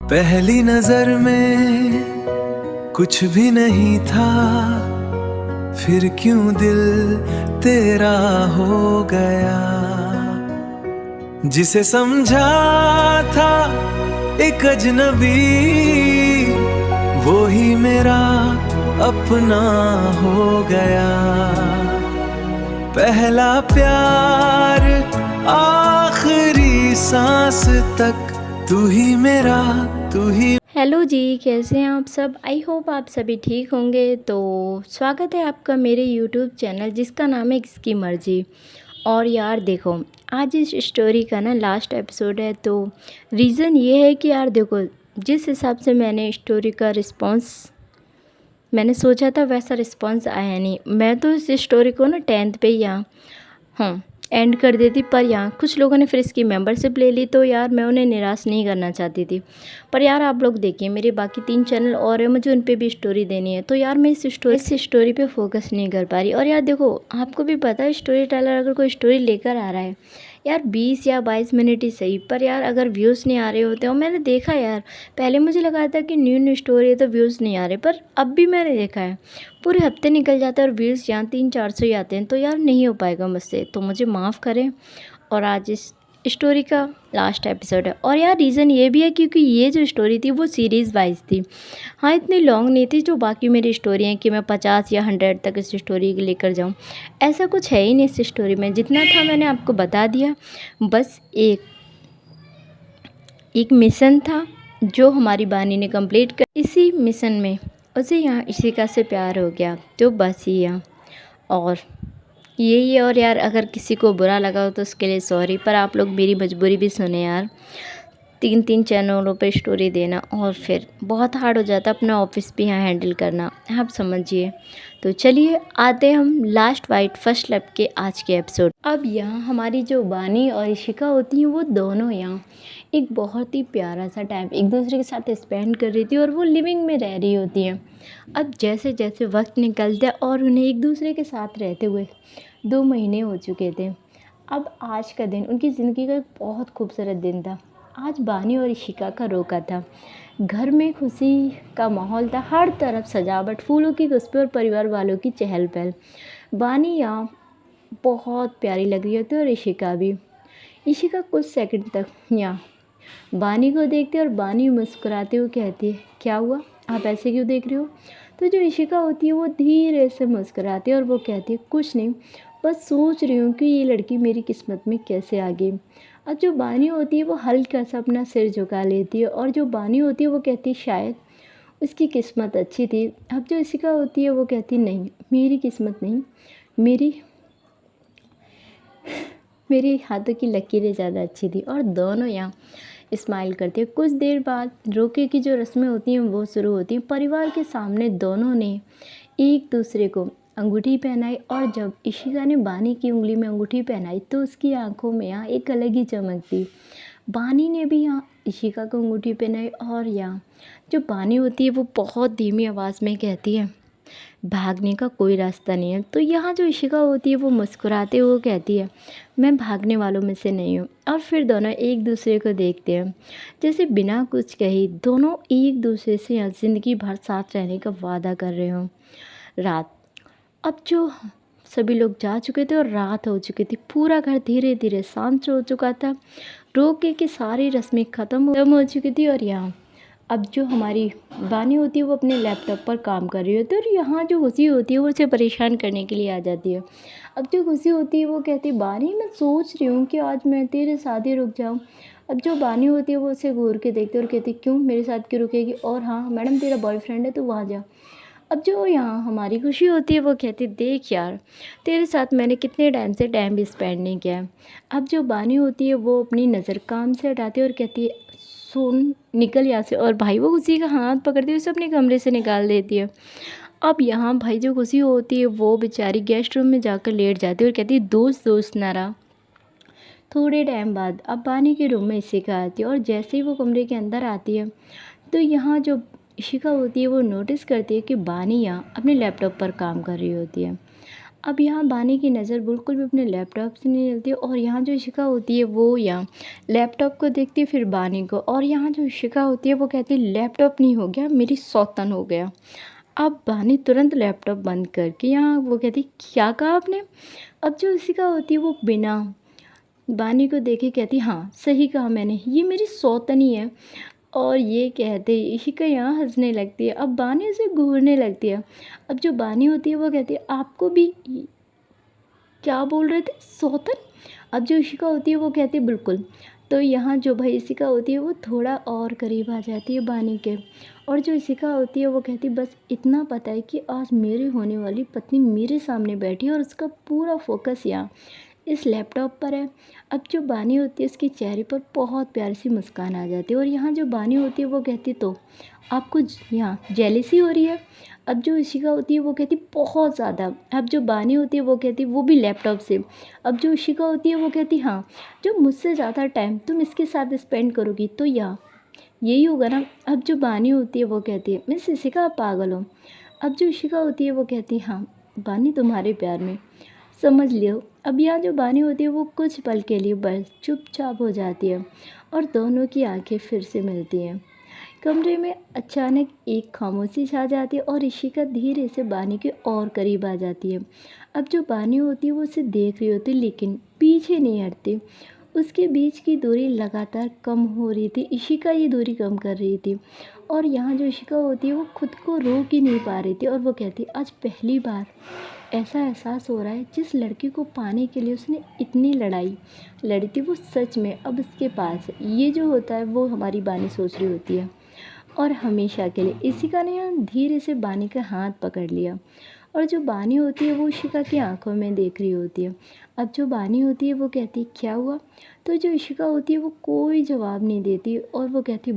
पहली नजर में कुछ भी नहीं था, फिर क्यों दिल तेरा हो गया। जिसे समझा था एक अजनबी, वो ही मेरा अपना हो गया। पहला प्यार आखिरी सांस तक, तू ही मेरा, तू ही। हेलो जी, कैसे हैं आप सब। आई होप आप सभी ठीक होंगे। तो स्वागत है आपका मेरे यूट्यूब चैनल जिसका नाम है किसकी मर्ज़ी। और यार देखो, आज इस स्टोरी का ना लास्ट एपिसोड है। तो रीज़न ये है कि यार देखो, जिस हिसाब से मैंने स्टोरी का रिस्पांस मैंने सोचा था वैसा रिस्पांस आया नहीं। मैं तो इस स्टोरी को ना 10th पे ही यहाँ एंड कर देती, पर यहाँ कुछ लोगों ने फिर इसकी मेंबरशिप ले ली। तो यार मैं उन्हें निराश नहीं करना चाहती थी। पर यार आप लोग देखिए, मेरे बाकी 3 चैनल और है, मुझे उन पे भी स्टोरी देनी है। तो यार मैं इस स्टोरी पे फोकस नहीं कर पा रही। और यार देखो, आपको भी पता है स्टोरी टेलर अगर कोई स्टोरी लेकर आ रहा है यार 20 या 22 मिनट ही सही, पर यार अगर व्यूज़ नहीं आ रहे होते। और मैंने देखा यार, पहले मुझे लगा था कि न्यू स्टोरी है तो व्यूज़ नहीं आ रहे, पर अब भी मैंने देखा है पूरे हफ्ते निकल जाता है और व्यूज़ यहाँ 300-400 ही आते हैं। तो यार नहीं हो पाएगा मुझसे, तो मुझे माफ़ करें। और आज इस स्टोरी का लास्ट एपिसोड है। और यार रीज़न ये भी है क्योंकि ये जो स्टोरी थी वो सीरीज़ वाइज थी। हाँ, इतनी लॉन्ग नहीं थी जो बाकी मेरी स्टोरी हैं कि मैं 50 या 100 तक इस स्टोरी लेकर जाऊँ। ऐसा कुछ है ही नहीं इस स्टोरी में। जितना था मैंने आपको बता दिया। बस एक मिशन था जो हमारी बानी ने कंप्लीट कर। इसी मिशन में उसे यहाँ इशिका से प्यार हो गया, तो बस ही यहाँ और यही है। और यार अगर किसी को बुरा लगा हो तो उसके लिए सॉरी, पर आप लोग मेरी मजबूरी भी सुने यार। 3 चैनलों पे स्टोरी देना और फिर बहुत हार्ड हो जाता अपना ऑफिस भी यहाँ हैंडल करना, आप समझिए। तो चलिए आते हम लास्ट वाइट फर्स्ट लव के आज के एपिसोड। अब यहाँ हमारी जो बानी और इशिका होती हैं वो दोनों यहाँ एक बहुत ही प्यारा सा टाइम एक दूसरे के साथ स्पेंड कर रही थी और वो लिविंग में रह रही होती हैं। अब जैसे जैसे वक्त निकलता है और उन्हें एक दूसरे के साथ रहते हुए 2 महीने हो चुके थे। अब आज का दिन उनकी ज़िंदगी का एक बहुत खूबसूरत दिन था। आज बानी और इशिका का रोका था। घर में खुशी का माहौल था, हर तरफ सजावट, फूलों की खुशबू और परिवार वालों की चहल पहल। बानी यहाँ बहुत प्यारी लग रही होती है और इशिका भी। इशिका कुछ सेकंड तक यहाँ बानी को देखती है और बानी मुस्कुराते हुए कहती है, क्या हुआ, आप ऐसे क्यों देख रहे हो। तो जो इशिका होती है वो धीरे से मुस्कुराती है और वो कहती है, कुछ नहीं, बस सोच रही हूँ कि ये लड़की मेरी किस्मत में कैसे आ गई। और जो बानी होती है वो हल्का सा अपना सिर झुका लेती है और जो बानी होती है वो कहती है, शायद उसकी किस्मत अच्छी थी। अब जो इशिका होती है वो कहती, नहीं मेरी किस्मत नहीं, मेरी मेरे हाथों की लकीरें ज़्यादा अच्छी थी। और दोनों यहाँ स्माइल करते हैं। कुछ देर बाद रोके की जो रस्में होती हैं वो शुरू होती हैं। परिवार के सामने दोनों ने एक दूसरे को अंगूठी पहनाई और जब इशिका ने बानी की उंगली में अंगूठी पहनाई तो उसकी आंखों में यहाँ एक अलग ही चमक थी। बानी ने भी यहाँ इशिका को अंगूठी पहनाई और यहाँ जो बानी होती है वो बहुत धीमी आवाज़ में कहती है, भागने का कोई रास्ता नहीं है। तो यहाँ जो इशिका होती है वो मुस्कुराते हुए कहती है, मैं भागने वालों में से नहीं हूँ। और फिर दोनों एक दूसरे को देखते हैं, जैसे बिना कुछ कही दोनों एक दूसरे से यहाँ ज़िंदगी भर साथ रहने का वादा कर रहे हों। रात, अब जो सभी लोग जा चुके थे और रात हो चुकी थी, पूरा घर धीरे धीरे शांत हो चुका था। रोके की सारी रस्में ख़त्म हो चुकी थी और यहाँ अब जो हमारी बानी होती है वो अपने लैपटॉप पर काम कर रही होती है और यहाँ जो खुशी होती है वो उसे परेशान करने के लिए आ जाती है। अब जो खुशी होती है वो कहती है, बानी मैं सोच रही हूँ कि आज मैं तेरे साथ ही रुक जाऊँ। अब जो बानी होती है वो उसे घूर के देखती है और कहती है, क्यों मेरे साथ क्यों रुकेगी, और हाँ मैडम तेरा बॉयफ्रेंड है तो वहाँ जा। अब जो यहाँ हमारी खुशी होती है वो कहती है, देख यार तेरे साथ मैंने कितने टाइम से टाइम भी स्पेंड नहीं किया है। अब जो बानी होती है वो अपनी नज़र काम से हटाती है और कहती है, सुन निकल यहाँ से। और भाई वो खुशी का हाथ पकड़ती है उसे अपने कमरे से निकाल देती है। अब यहाँ भाई जो खुशी होती है वो बेचारी गेस्ट रूम में जाकर लेट जाती है और कहती है, दोस्त दोस्त ना रहा। थोड़े टाइम बाद अब बानी के रूम में इशिका आती है और जैसे ही वो कमरे के अंदर आती है तो यहाँ जो इशिका होती है वो नोटिस करती है कि बानी यहाँ अपने लैपटॉप पर काम कर रही होती है। अब यहाँ बानी की नज़र बिल्कुल भी अपने लैपटॉप से नहीं हिलती और यहाँ जो इशिका होती है वो यहाँ लैपटॉप को देखती है, फिर बानी को, और यहाँ जो इशिका होती है वो कहती है लैपटॉप नहीं हो गया, मेरी सौतन हो गया। अब बानी तुरंत लैपटॉप बंद करके यहाँ वो कहती क्या कहा आपने। अब जो इशिका होती है वो बिना बानी को देखे कहती हाँ सही कहा मैंने, ये मेरी सौतनी है। और ये कहते ही इशिका यहाँ हंसने लगती है। अब बानी उसे घूरने लगती है। अब जो बानी होती है वो कहती है आपको भी क्या बोल रहे थे, सौतन। अब जो इशिका होती है वो कहती है बिल्कुल। तो यहाँ जो भाई इशिका होती है वो थोड़ा और करीब आ जाती है बानी के, और जो इशिका होती है वो कहती है बस इतना पता है कि आज मेरी होने वाली पत्नी मेरे सामने बैठी है और उसका पूरा फोकस यहाँ इस लैपटॉप पर है। अब जो बानी होती है उसके चेहरे पर बहुत प्यारी सी मुस्कान आ जाती है, और यहाँ जो बानी होती है वो कहती तो आपको यहाँ जेलिसी हो रही है। अब जो इशिका होती है वो कहती बहुत ज़्यादा। अब जो बानी होती है वो कहती वो भी लैपटॉप से। अब जो इशिका होती है वो कहती हाँ जो मुझसे ज़्यादा टाइम तुम इसके साथ स्पेंड करोगी तो यही होगा ना। अब जो बानी होती है वो कहती है मिस इशिका आप पागल हो। अब जो इशिका होती है वो कहती है हाँ बानी तुम्हारे प्यार में समझ लियो। अब यहाँ जो बानी होती है वो कुछ पल के लिए बस चुपचाप हो जाती है और दोनों की आंखें फिर से मिलती हैं। कमरे में अचानक एक खामोशी छा जाती है और इशिका धीरे से बानी के और करीब आ जाती है। अब जो बानी होती है वो उसे देख रही होती है लेकिन पीछे नहीं हटती। उसके बीच की दूरी लगातार कम हो रही थी, इशिका ये दूरी कम कर रही थी, और यहाँ जो इशिका होती है वो खुद को रोक ही नहीं पा रही थी, और वो कहती आज पहली बार ऐसा एहसास हो रहा है जिस लड़की को पाने के लिए उसने इतनी लड़ाई लड़ी थी वो सच में अब उसके पास है। ये जो होता है वो हमारी बानी सोच रही होती है, और हमेशा के लिए इशिका ने यहाँ धीरे से बानी का हाथ पकड़ लिया, और जो बानी होती है वो इशिका की आंखों में देख रही होती है। अब जो बानी होती है वो कहती क्या हुआ। तो जो इशिका होती है वो कोई जवाब नहीं देती और वो कहती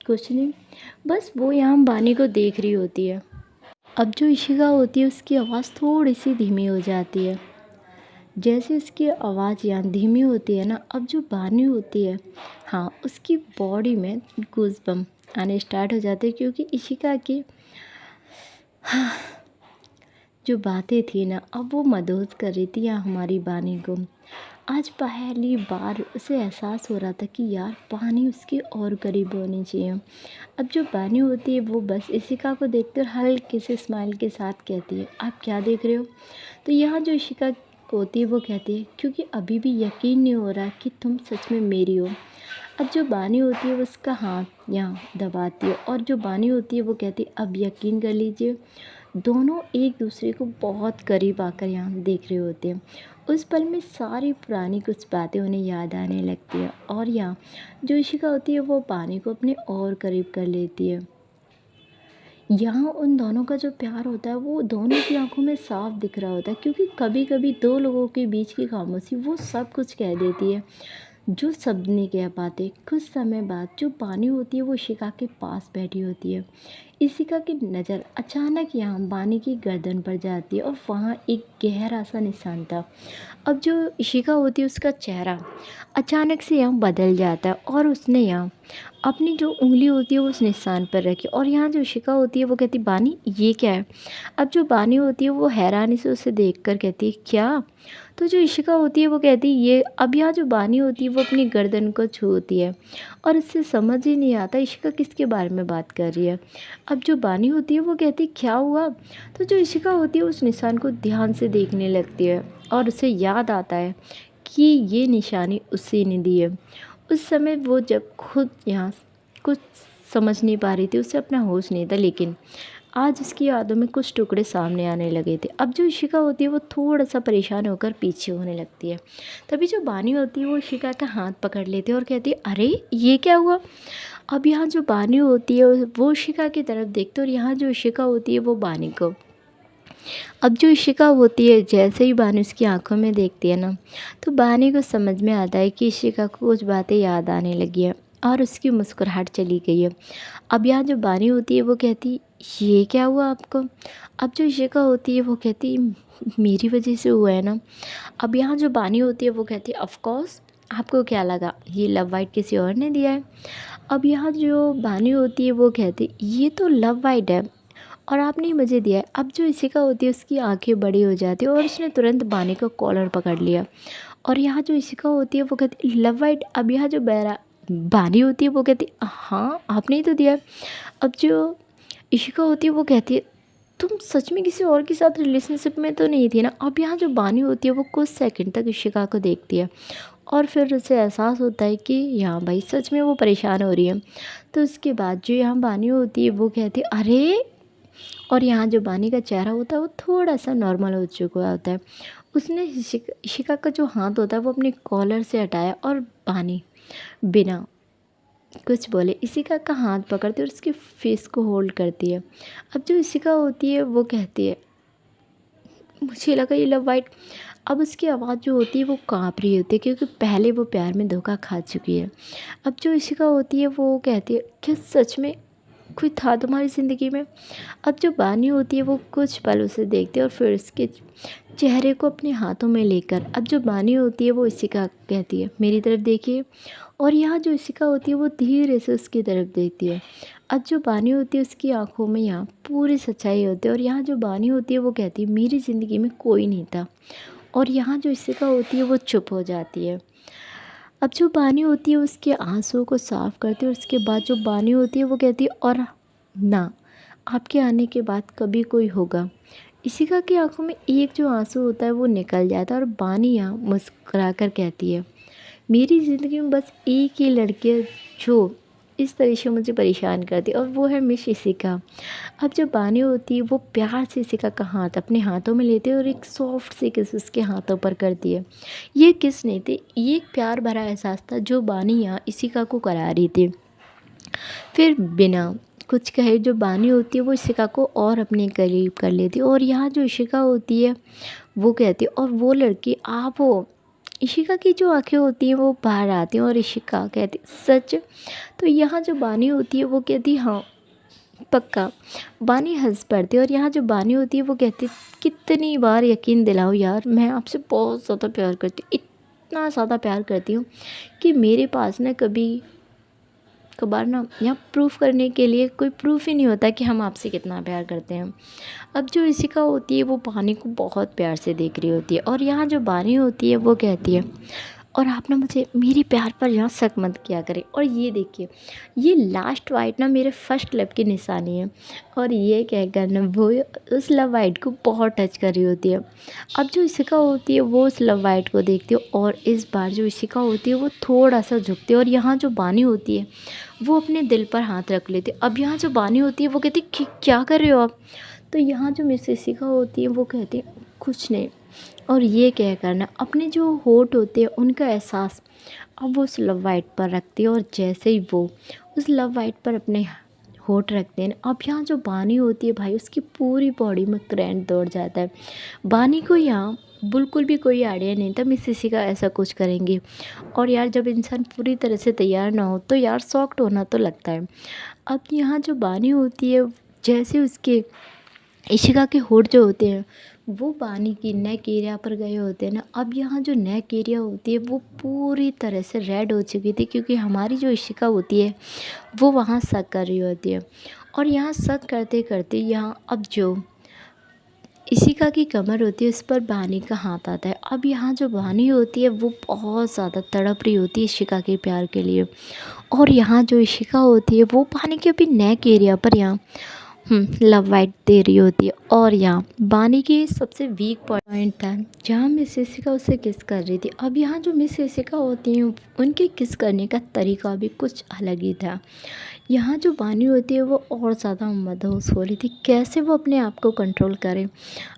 कुछ नहीं, बस वो यहाँ बानी को देख रही होती है। अब जो इशिका होती है उसकी आवाज़ थोड़ी सी धीमी हो जाती है। जैसे उसकी आवाज़ यहाँ धीमी होती है ना, अब जो बानी होती है हाँ उसकी बॉडी में गूज़बम्प आने स्टार्ट हो जाते हैं, क्योंकि इशिका की जो बातें थी ना अब वो मदहोश कर रही थी यहाँ हमारी बानी को। आज पहली बार उसे एहसास हो रहा था कि यार बानी उसके और करीब होनी चाहिए। अब जो बानी होती है वो बस इशिका को देखकर हल्के से स्माइल के साथ कहती है आप क्या देख रहे हो। तो यहाँ जो इशिका होती है वो कहती है क्योंकि अभी भी यकीन नहीं हो रहा कि तुम सच में मेरी हो। अब जो बानी होती है वो उसका हाथ यहाँ दबाती है, और जो बानी होती है वो कहती है अब यकीन कर लीजिए। दोनों एक दूसरे को बहुत करीब आकर यहाँ देख रहे होते हैं। उस पल में सारी पुरानी कुछ बातें उन्हें याद आने लगती है, और यहाँ जो इशिका होती है वो बानी को अपने और करीब कर लेती है। यहाँ उन दोनों का जो प्यार होता है वो दोनों की आंखों में साफ दिख रहा होता है, क्योंकि कभी कभी दो लोगों के बीच की खामोशी वो सब कुछ कह देती है जो शब्द नहीं कह पाते। कुछ समय बाद जो बानी होती है वो इशिका के पास बैठी होती है। इशिका की नज़र अचानक यहाँ बानी की गर्दन पर जाती है और वहाँ एक गहरा सा निशान था। अब जो इशिका होती है उसका चेहरा अचानक से यहाँ बदल जाता है, और उसने यहाँ अपनी जो उंगली होती है वो उस निशान पर रखी, और यहाँ जो इशिका होती है वो कहती बानी ये क्या है। अब जो बानी होती है वो हैरानी से उसे देखकर कहती है क्या। तो जो इशिका होती है वो कहती है ये। अब यहाँ जो बानी होती है वो अपनी गर्दन को छूती है और इससे समझ ही नहीं आता इशिका किसके बारे में बात कर रही है। अब जो बानी होती है वो कहती है क्या हुआ। तो जो इशिका होती है उस निशान को ध्यान से देखने लगती है, और उसे याद आता है कि ये निशानी उसी ने दी है। उस समय वो जब खुद यहाँ कुछ समझ नहीं पा रही थी, उसे अपना होश नहीं था, लेकिन आज उसकी यादों में कुछ टुकड़े सामने आने लगे थे। अब जो इशिका होती है वो थोड़ा सा परेशान होकर पीछे होने लगती है। तभी जो बानी होती है वो इशिका का हाथ पकड़ लेती है और कहती है अरे ये क्या हुआ। अब यहाँ जो बानी होती है वो इशिका की तरफ देखती है, और यहाँ जो इशिका होती है वो बानी को। अब जो इशिका होती है जैसे ही बानी उसकी आंखों में देखती है ना, तो बानी को समझ में आता है कि इशिका को कुछ बातें याद आने लगी है, और उसकी मुस्कुराहट चली गई है। अब यहाँ जो बानी होती है वो कहती ये क्या हुआ आपको। अब जो इशिका होती है वो कहती मेरी वजह से हुआ है ना। अब यहाँ जो बानी होती है वो कहती ऑफ कोर्स, आपको क्या लगा ये लव वाइट किसी और ने दिया है। अब यहाँ जो बानी होती है वो कहती ये तो लव वाइट है, और आपने ही मुझे दिया है। अब जो इशिका होती है उसकी आंखें बड़ी हो जाती है और उसने तुरंत बानी का कॉलर पकड़ लिया। और यहाँ जो इशिका होती है वो कहती लव वाइट। अब यहाँ जो बैरा बानी होती है वो कहती हाँ आपने ही तो दिया है। अब जो इशिका होती है वो कहती है तुम सच में किसी और के साथ रिलेशनशिप में तो नहीं थी ना। अब यहाँ जो बानी होती है वो कुछ सेकंड तक इशिका को देखती है और फिर उसे एहसास होता है कि यहाँ भाई सच में वो परेशान हो रही है। तो उसके बाद जो यहाँ बानी होती है वो कहती है अरे। और यहाँ जो बानी का चेहरा होता है वो थोड़ा सा नॉर्मल हो चुका होता है। उसने इशिका का जो हाथ होता है वो अपने कॉलर से हटाया और बानी बिना कुछ बोले इशिका का हाथ पकड़ती है और उसके फेस को होल्ड करती है। अब जो इशिका होती है वो कहती है मुझे लगा ये लव वाइट। अब उसकी आवाज़ जो होती है वो काँप रही होती है क्योंकि पहले वो प्यार में धोखा खा चुकी है। अब जो इशिका होती है वो कहती है क्या सच में कोई था तुम्हारी ज़िंदगी में। अब जो बानी होती है वो कुछ पल उसे देखती है और फिर उसके चेहरे को अपने हाथों में लेकर अब जो बानी होती है वो इशिका कहती है मेरी तरफ देखिए। और यहाँ जो इशिका होती है वो धीरे से उसकी तरफ देखती है। अब जो बानी होती है उसकी आंखों में यहाँ पूरी सच्चाई होती है और यहाँ जो बानी होती है वो कहती है मेरी ज़िंदगी में कोई नहीं था। और यहाँ जो इशिका होती है वो चुप हो जाती है। अब जो बानी होती है उसके आंसुओं को साफ करती है और उसके बाद जो बानी होती है वो कहती है और ना आपके आने के बाद कभी कोई होगा। इशिका की आंखों में एक जो आंसू होता है वो निकल जाता है और बानी यहाँ मुस्कुरा कर कहती है मेरी ज़िंदगी में बस एक ही लड़की है जो इस तरह से मुझे परेशान करती है और वो है मिस इशिका। अब जो बानी होती है वो प्यार से इशिका का हाथ अपने हाथों में लेती है और एक सॉफ्ट सी किस उसके हाथों पर करती है। ये किस नहीं थे, ये एक प्यार भरा एहसास था जो बानी यहाँ इशिका को करा रही थी। फिर बिना कुछ कहे जो बानी होती है वो इशिका को और अपने करीब कर लेती है और यहाँ जो इशिका होती है वो कहती है और वो लड़की आप हो। इशिका की जो आंखें होती हैं वो बाहर आती हैं और इशिका कहती सच। तो यहाँ जो बानी होती है वो कहती हाँ पक्का। बानी हंस पड़ती है और यहाँ जो बानी होती है वो कहती कितनी बार यकीन दिलाओ यार मैं आपसे बहुत ज़्यादा प्यार करती हूँ, इतना ज़्यादा प्यार करती हूँ कि मेरे पास ना कभी कभार ना यहाँ प्रूफ करने के लिए कोई प्रूफ ही नहीं होता कि हम आपसे कितना प्यार करते हैं। अब जो इशिका होती है वो बानी को बहुत प्यार से देख रही होती है और यहाँ जो बानी होती है वो कहती है और आप ना मुझे मेरे प्यार पर यहाँ शक मत किया करें। और ये देखिए ये लास्ट वाइट ना मेरे फर्स्ट लव की निशानी है। और ये कहकर ना वो उस लव वाइट को बहुत टच कर रही होती है। अब जो इशिका होती है वो उस लव वाइट को देखती है और इस बार जो इशिका होती है वो थोड़ा सा झुकती है और यहाँ जो बानी होती है वो अपने दिल पर हाथ रख लेती है। अब यहाँ जो बानी होती है वो कहती क्या कर रहे हो आप। तो यहाँ जो मिस इशिका होती है वो कहती है कुछ नहीं। और ये कहकर ना अपने जो होठ होते हैं उनका एहसास अब वो उस लव वाइट पर रखती है और जैसे ही वो उस लव वाइट पर अपने होठ रखते हैं अब यहाँ जो बानी होती है भाई उसकी पूरी बॉडी में करंट दौड़ जाता है। बानी को यहाँ बिल्कुल भी कोई आइडिया नहीं था मिस इशिका ऐसा कुछ करेंगी। और यार जब इंसान पूरी तरह से तैयार ना हो तो यार शॉक्ड होना तो लगता है। अब यहाँ जो बानी होती है जैसे उसके इशिका के होठ जो होते हैं वो बानी की नेक एरिया पर गए होते हैं ना। अब यहाँ जो नेक एरिया होती है वो पूरी तरह से रेड हो चुकी थी क्योंकि हमारी जो इशिका होती है वो वहाँ शक कर रही होती है। और यहाँ शक करते करते यहाँ अब जो इशिका की कमर होती है उस पर बानी का हाथ आता है। अब यहाँ जो बानी होती है वो बहुत ज़्यादा तड़प रही होती है इशिका के प्यार के लिए। और यहाँ जो इशिका होती है वो बानी के अभी नेक एरिया पर यहाँ लव वाइट दे रही होती है। और यहाँ बानी की सबसे वीक पॉइंट था जहाँ मिस इशिका उसे किस कर रही थी। अब यहाँ जो मिस इशिका होती हैं उनके किस करने का तरीका भी कुछ अलग ही था। यहाँ जो बानी होती है वो और ज़्यादा मदहोश हो रही थी कैसे वो अपने आप को कंट्रोल करे।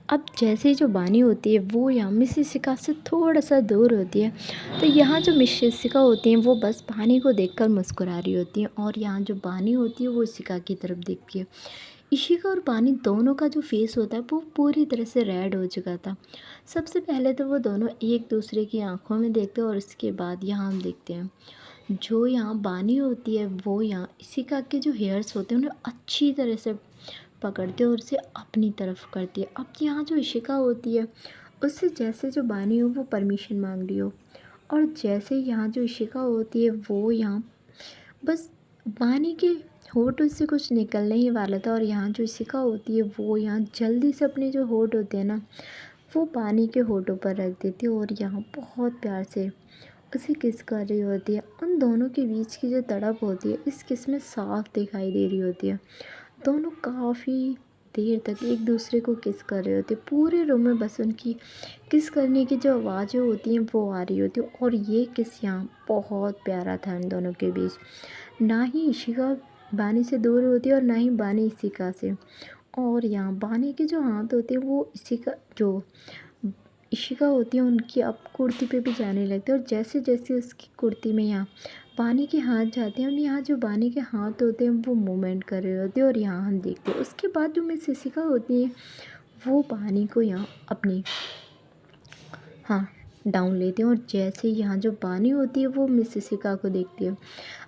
अब जैसे जो बानी होती है वो यहाँ मिस इशिका से थोड़ा सा दूर होती है तो यहाँ जो मिस इशिका होती हैं वो बस बानी को देखकर मुस्कुरा रही होती हैं। और यहाँ जो बानी होती है वो इशिका की तरफ देखती है। इशिका और बानी दोनों का जो फेस होता है वो पूरी तरह से रेड हो चुका था। सबसे पहले तो वो दोनों एक दूसरे की आंखों में देखते हैं और उसके बाद यहाँ हम देखते हैं जो यहाँ बानी होती है वो यहाँ इशिका के जो हेयर्स होते हैं उन्हें अच्छी तरह से पकड़ते और उसे अपनी तरफ करती है। अब यहाँ जो इशिका होती है उससे जैसे जो बानी हो वो परमिशन मांग रही हो और जैसे यहाँ जो इशिका होती है वो यहाँ बस बानी के होठ उससे कुछ निकलने ही वाला था और यहाँ जो इशिका होती है वो यहाँ जल्दी से अपने जो होठ होते हैं ना वो पानी के होठों पर रख देती है और यहाँ बहुत प्यार से उसे किस कर रही होती है। उन दोनों के बीच की जो तड़प होती है इस किस में साफ दिखाई दे रही होती है। दोनों काफ़ी देर तक एक दूसरे को किस कर रहे होते हैं। पूरे रूम में बस उनकी किस करने की जो आवाज़ें होती हैं वो आ रही होती है और ये किस यहाँ बहुत प्यारा था इन दोनों के बीच। ना ही इशिका बानी से दूर होती है और ना ही बानी इशिका से। और यहाँ बानी के जो हाथ होते हैं वो इशिका जो इशिका होती है उनकी अब कुर्ती पे भी जाने लगते हैं और जैसे जैसे उसकी कुर्ती में यहाँ बानी के हाथ जाते हैं हम यहाँ जो बानी के हाथ होते हैं वो मूवमेंट कर रहे होते हैं और यहाँ हम देखते हैं। उसके बाद जो मिस इशिका होती है वो बानी को यहाँ अपनी हाँ डाउन लेती हैं और जैसे यहाँ जो बानी होती है वो मिस इशिका को देखती है।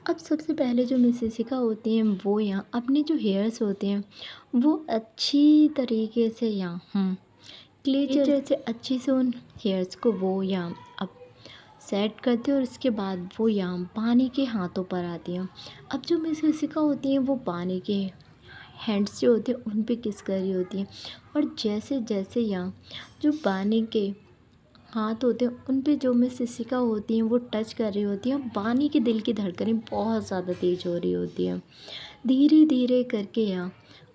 अब सबसे पहले जो मिस इशिका होती हैं वो यहाँ अपने जो हेयर्स होते हैं वो अच्छी तरीके से यहाँ क्लेचर से अच्छी से उन हेयर्स को वो यहाँ अब सेट करती है और उसके बाद वो यहाँ बानी के हाथों पर आती हैं। अब जो मिस इशिका होती हैं वो बानी के हैंड्स जो होते हैं उन पे किस कर रही होती हैं और जैसे जैसे यहाँ जो बानी के हाथ होते हैं उन पे जो मिस इशिका होती हैं वो टच कर रही होती हैं। बानी के दिल की धड़कनें बहुत ज़्यादा तेज़ हो रही होती हैं। धीरे धीरे करके यहाँ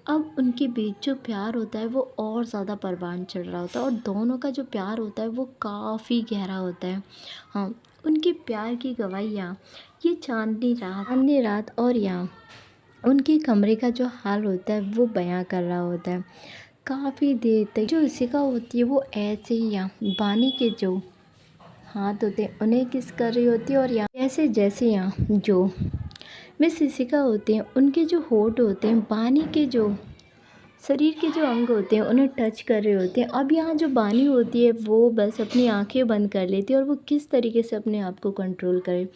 अब उनके बीच जो प्यार होता है वो और ज़्यादा परवान चढ़ रहा होता है और दोनों का जो प्यार होता है वो काफ़ी गहरा होता है। हाँ, उनके प्यार की गवाही यहाँ ये चांदनी रात और यहाँ उनके कमरे का जो हाल होता है वो बयां कर रहा होता है। काफ़ी देर तक जो इशिका होती है वो ऐसे ही यहाँ बानी के जो हाथ होते हैं उन्हें किस कर रही होती है और यहाँ जैसे जैसे यहाँ जो मिस इशिका होते हैं उनके जो होठ होते हैं बानी के जो शरीर के जो अंग होते हैं उन्हें टच कर रहे होते हैं। अब यहाँ जो बानी होती है वो बस अपनी आंखें बंद कर लेती है और वो किस तरीके से अपने आप को कंट्रोल करे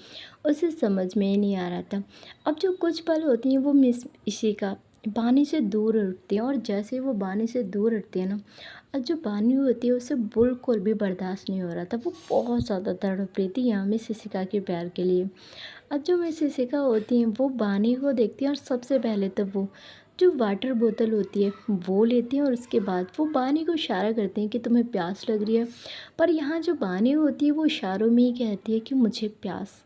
उसे समझ में ही नहीं आ रहा था। अब जो कुछ पल होती हैं वो मिस इशिका बानी से दूर उठती है और जैसे वो बानी से दूर उठती है ना अब जो बानी होती है उसे बिल्कुल भी बर्दाश्त नहीं हो रहा था। वो बहुत ज़्यादा तड़प रही थी यहाँ मिस इशिका के प्यार के लिए। अब जो मिस इशिका होती हैं वो बानी को देखती हैं और सबसे पहले तो वो जो वाटर बोतल होती है वो लेती हैं और उसके बाद वो बानी को इशारा करते हैं कि तुम्हें प्यास लग रही है। पर यहाँ जो बानी होती है वो इशारों में ही कहती है कि मुझे प्यास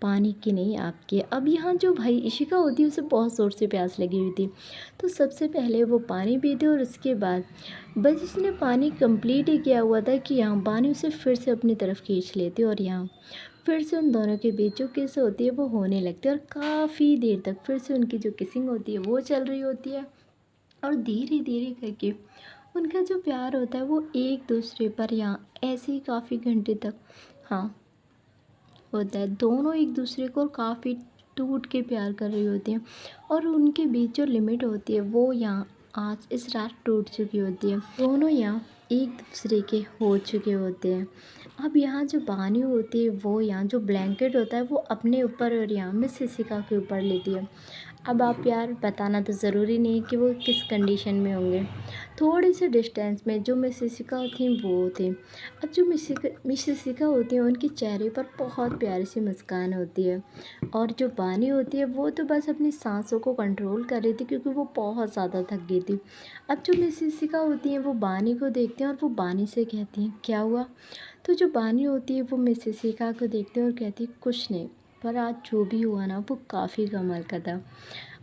पानी की नहीं आपकी है। अब यहाँ जो भाई इशिका होती है उसे बहुत ज़ोर से प्यास लगी हुई थी तो सबसे पहले वो पानी पीती और उसके बाद बस इसने पानी कंप्लीट ही किया हुआ था कि यहाँ बानी उसे फिर से अपनी तरफ खींच लेती और यहाँ फिर से उन दोनों के बीच जो किस होती है वो होने लगती है और काफ़ी देर तक फिर से उनकी जो किसिंग होती है वो चल रही होती है और धीरे धीरे करके उनका जो प्यार होता है वो एक दूसरे पर यहाँ ऐसे ही काफ़ी घंटे तक हाँ होता है। दोनों एक दूसरे को काफ़ी टूट के प्यार कर रही होती हैं और उनके बीच जो लिमिट होती है वो यहाँ आज इस रात टूट चुकी होती है। दोनों यहाँ एक दूसरे के हो चुके होते हैं। अब यहाँ जो बानी होती है वो यहाँ जो ब्लैंकेट होता है वो अपने ऊपर और यहाँ मिस इशिका के ऊपर लेती है। अब आप यार बताना तो ज़रूरी नहीं कि वो किस कंडीशन में होंगे। थोड़े से डिस्टेंस में जो मिस इशिका थी वो थे। अब जो मिस इशिका होती है उनके चेहरे पर बहुत प्यारी सी मुस्कान होती है और जो बानी होती है वो तो बस अपनी सांसों को कंट्रोल कर रही थी क्योंकि वो बहुत ज़्यादा थक गई थी। अब जो मिस इशिका होती हैं वो बानी को देखती हैं और वो बानी से कहती हैं क्या हुआ। तो जो बानी होती है वो मिस इशिका को देखती है और कहती है कुछ नहीं, पर आज जो भी हुआ ना वो काफ़ी कमाल का था।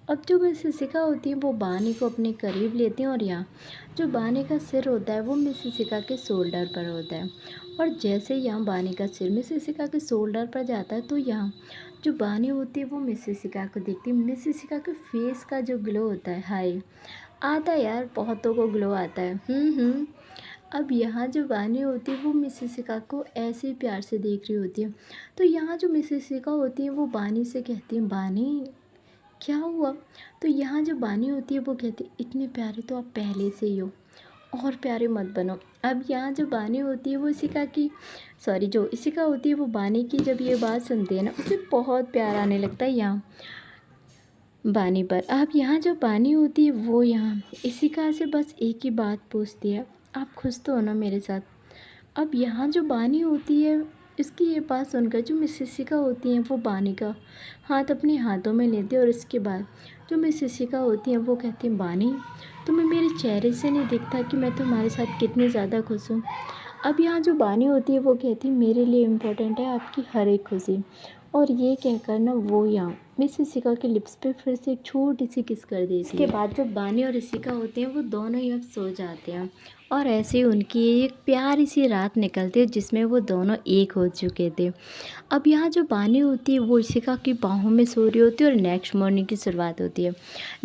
अब जो मिस इशिका होती है वो बानी को अपने करीब लेती हैं और यहाँ जो बानी का सिर होता है वो मिस इशिका के शोल्डर पर होता है और जैसे यहाँ बानी का सिर मिस इशिका के शोल्डर पर जाता है तो यहाँ जो बानी होती है वो मिस इशिका को देखती है। मिस इशिका के फेस का जो ग्लो होता है हाय आता है यार, बहुतों को ग्लो आता है। अब यहाँ जो बानी होती है वो मिस इशिका को ऐसे ही प्यार से देख रही होती है तो यहाँ जो मिस इशिका होती है वो बानी से कहती है बानी क्या हुआ। तो यहाँ जो बानी होती है वो कहती है इतने प्यारे तो आप पहले से ही हो और प्यारे मत बनो। अब यहाँ जो बानी होती है वो जो इशिका होती है वो बानी की जब ये बात सुनती है ना उसे बहुत प्यार आने लगता है यहाँ बानी पर। अब यहाँ जो बानी होती है वो यहाँ इशिका से बस एक ही बात पूछती है आप खुश तो हो ना मेरे साथ। अब यहाँ जो बानी होती है इसकी ये बात सुनकर जो मिस शिशिका होती हैं वो बानी का हाथ अपने हाथों में लेती है और इसके बाद जो मिस शिशिका होती हैं वो कहती हैं, बानी तुम्हें मेरे चेहरे से नहीं दिखता कि मैं तुम्हारे साथ कितनी ज़्यादा खुश हूँ। अब यहाँ जो बानी होती है वो कहती है, मेरे लिए इम्पोर्टेंट है आपकी हर एक खुशी। और ये कहकर ना वो यहाँ मिस शिशिका के लिप्स पे फिर से एक छोटी सी किस कर देती है। इसके बाद जो बानी और शिशिका होते हैं वो दोनों ही अब सो जाते हैं और ऐसे ही उनकी एक प्यारी सी रात निकलती है जिसमें वो दोनों एक हो चुके थे। अब यहाँ जो बानी होती है वो शिशिका की बाहों में सो रही होती है और नेक्स्ट मॉर्निंग की शुरुआत होती है।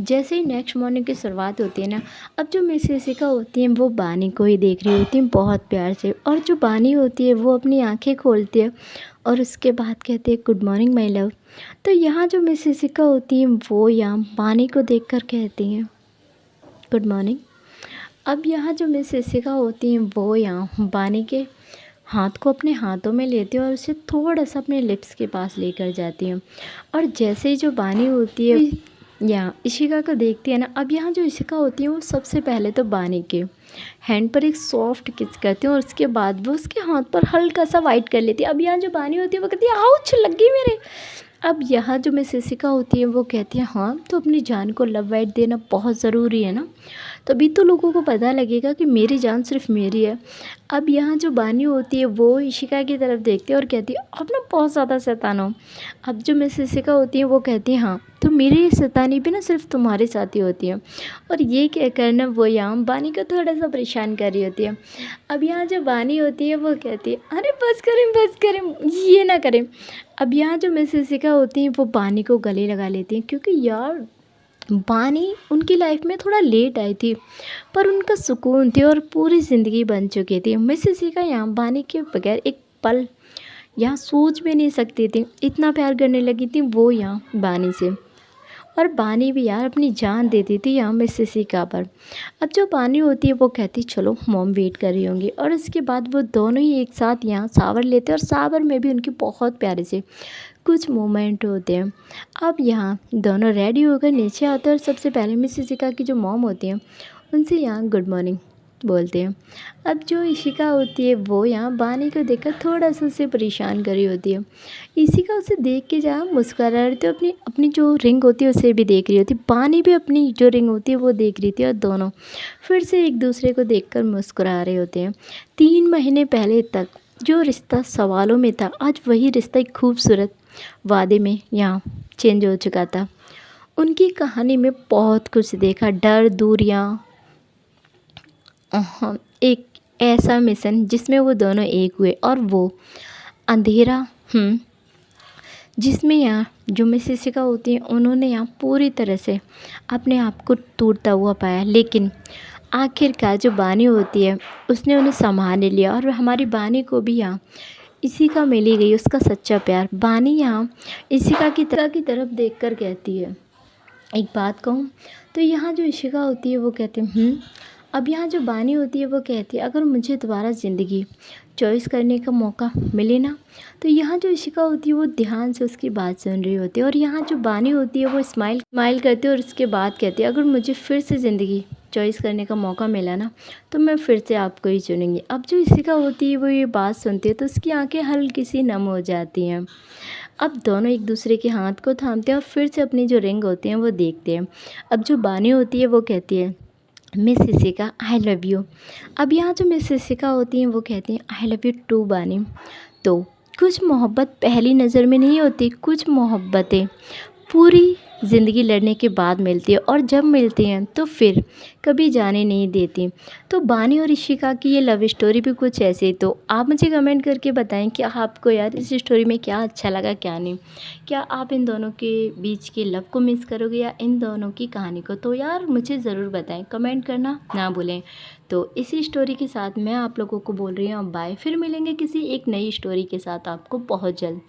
जैसे ही नेक्स्ट मॉर्निंग की शुरुआत होती है ना, अब जो मिस शिशिका होती हैं वो बानी को ही देख रही होती हैं बहुत प्यार से, और जो बानी होती है वो अपनी आंखें खोलती है और उसके बाद कहते हैं, गुड मॉर्निंग माय लव। तो यहाँ जो मिस शिशिका होती हैं वो यहाँ बानी को देखकर कहती हैं, गुड मॉर्निंग। अब यहाँ जो मिस शिशिका होती हैं वो यहाँ बानी के हाथ को अपने हाथों में लेती है और उसे थोड़ा सा अपने लिप्स के पास लेकर जाती हैं। और जैसे ही जो बानी होती है यहाँ इशिका को देखती है ना, अब यहाँ जो इशिका होती है वो सबसे पहले तो बानी के हैंड पर एक सॉफ्ट किस करती है और उसके बाद वो उसके हाथ पर हल्का सा वाइट कर लेती है। अब यहाँ जो बानी होती है वो कहती है, आउच लगी मेरे। अब यहाँ जो मिस शिशिका होती है वो कहती है, हाँ तो अपनी जान को लव वाइट देना बहुत ज़रूरी है ना, तभी तो लोगों को पता लगेगा कि मेरी जान सिर्फ मेरी है। अब यहाँ जो बानी होती है वो इशिका की तरफ देखती है और कहती है, आप ना बहुत ज़्यादा शैतान हो। अब जो मिस शिशिका होती है वो कहती है, हाँ तो मेरी ये शैतानी भी ना सिर्फ तुम्हारे साथ ही होती है। और ये कहकर ना वो यहाँ बानी को थोड़ा सा परेशान कर रही होती है। अब यहाँ जो बानी होती है वो कहती है, अरे बस करें ये ना करें। अब यहाँ जो मिस शिशिका होती हैं वो बानी को गले लगा लेती हैं, क्योंकि यार बानी उनकी लाइफ में थोड़ा लेट आई थी पर उनका सुकून थी और पूरी ज़िंदगी बन चुकी थी। मिस शिशिका यहाँ बानी के बगैर एक पल यहाँ सोच भी नहीं सकती थी, इतना प्यार करने लगी थी वो यहाँ बानी से। और बानी भी यार अपनी जान देती थी यहाँ मिस शिशिका पर। अब जो बानी होती है वो कहती, चलो मॉम वेट कर रही होंगी। और उसके बाद वो दोनों ही एक साथ यहाँ शावर लेते हैं और शावर में भी उनकी बहुत प्यारे से कुछ मोमेंट होते हैं। अब यहाँ दोनों रेडी होकर नीचे आते हैं और सबसे पहले मिस शिशिका की जो मॉम होती हैं उनसे यहाँ गुड मॉर्निंग बोलते हैं। अब जो इशिका होती है वो यहाँ बानी को देखकर थोड़ा सा उसे परेशान कर रही होती है। इशिका उसे देख के जहाँ मुस्कुरा रही थी, अपनी अपनी जो रिंग होती है उसे भी देख रही होती, बानी भी अपनी जो रिंग होती है वो देख रही थी और दोनों फिर से एक दूसरे को देखकर मुस्कुरा रहे होते हैं। 3 महीने पहले तक जो रिश्ता सवालों में था, आज वही रिश्ता एक खूबसूरत वादे में यहाँ चेंज हो चुका था। उनकी कहानी में बहुत कुछ देखा, डर, दूरियाँ, एक ऐसा मिशन जिसमें वो दोनों एक हुए, और वो अंधेरा जिसमें यहाँ जो मिस शिशिका होती हैं उन्होंने यहाँ पूरी तरह से अपने आप को टूटता हुआ पाया, लेकिन आखिरकार जो बानी होती है उसने उन्हें संभाल लिया। और हमारी बानी को भी यहाँ इशिका मिली गई उसका सच्चा प्यार। बानी यहाँ इशिका की तरफ देखकर कहती है, एक बात कहूँ तो यहाँ जो इशिका होती है वो कहती है अब यहाँ जो बानी होती है वो कहती है, अगर मुझे दोबारा ज़िंदगी चॉइस करने का मौका मिले ना, तो यहाँ जो इशिका होती है वो ध्यान से उसकी बात सुन रही होती है। और यहाँ जो बानी होती है वो स्माइल करती है और उसके बाद कहती है, अगर मुझे फिर से ज़िंदगी चॉइस करने का मौका मिला ना तो मैं फिर से आपको ही चुनूँगी। अब जो इशिका होती है वो ये बात सुनती है तो उसकी आंखें हल्की सी नम हो जाती हैं। अब दोनों एक दूसरे के हाथ को थामते हैं और फिर से अपनी जो रिंग होती हैं वो देखते हैं। अब जो बानी होती है वो कहती है, मिस शिशिका आई लव यू। अब यहाँ जो मिस शिशिका होती हैं वो कहती हैं, आई लव यू टू बानी। तो कुछ मोहब्बत पहली नज़र में नहीं होती, कुछ मोहब्बतें पूरी ज़िंदगी लड़ने के बाद मिलती है, और जब मिलती हैं तो फिर कभी जाने नहीं देती। तो बानी और इशिका की ये लव स्टोरी भी कुछ ऐसे ही। तो आप मुझे कमेंट करके बताएं कि आपको यार इस स्टोरी में क्या अच्छा लगा क्या नहीं। क्या आप इन दोनों के बीच के लव को मिस करोगे या इन दोनों की कहानी को, तो यार मुझे ज़रूर बताएं, कमेंट करना ना भूलें। तो इसी स्टोरी के साथ मैं आप लोगों को बोल रही हूँ बाय, फिर मिलेंगे किसी एक नई स्टोरी के साथ आपको बहुत जल्द।